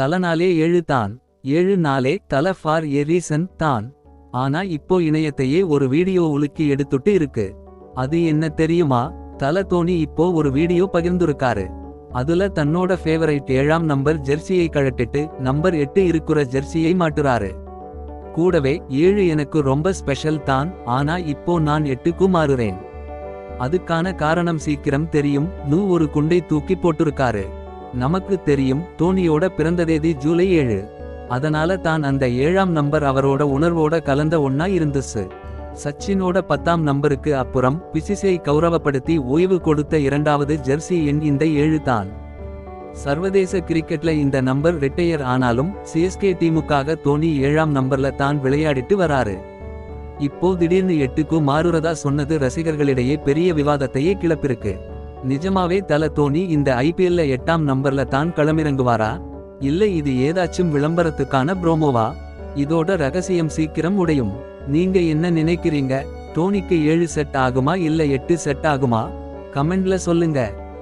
தலனாலே 7 தான். 7 நாளே தல ஃபார் எ ரீசன் தான். ஆனா இப்போ இணையத்தையே ஒரு வீடியோ உலுக்கி எடுத்துட்டு இருக்கு. அது என்ன தெரியுமா? தல தோனி இப்போ ஒரு வீடியோ பகிர்ந்துருக்காரு. அதுல தன்னோட ஃபேவரைட் 7ஆம் நம்பர் ஜெர்சியை கழட்டிட்டு நம்பர் 8 இருக்குற ஜெர்சியை மாட்டுறாரு. கூடவே 7 எனக்கு ரொம்ப ஸ்பெஷல் தான். ஆனா இப்போ நான் 8க்கு மாறுறேன். அதுக்கான காரணம் சீக்கிரம் தெரியும். ஒரு குண்டை தூக்கி போட்டிருக்காரு. நமக்கு தெரியும் தோனியோட பிறந்த தேதி ஜூலை 7. அதனால தான் அந்த 7ஆம் நம்பர் அவரோட உணர்வோட கலந்த ஒண்ணா இருந்துச்சு. சச்சினோட 10ஆம் நம்பருக்கு அப்புறம் பிசிசிஐ கௌரவப்படுத்தி ஓய்வு கொடுத்த இரண்டாவது ஜெர்சி எண் இந்த 7 தான். சர்வதேச கிரிக்கெட்ல இந்த நம்பர் ரிட்டையர் ஆனாலும் சிஎஸ்கே டீமுக்காக தோனி 7ஆம் நம்பர்ல தான் விளையாடிட்டு வராரு. இப்போ திடீர்னு 8க்கு மாறுறதா சொன்னது ரசிகர்களிடையே பெரிய விவாதத்தையே கிளப்பிருக்கு. நிஜமாவே தல தோனி இந்த ஐபிஎல்ல 8ஆம் நம்பர்ல தான் களமிறங்குவாரா? இல்ல இது ஏதாச்சும் விளம்பரத்துக்கான ப்ரோமோவா? இதோட ரகசியம் சீக்கிரம் உடையும். நீங்க என்ன நினைக்கிறீங்க? தோனிக்கு 7 செட் ஆகுமா இல்ல 8 செட் ஆகுமா? கமெண்ட்ல சொல்லுங்க.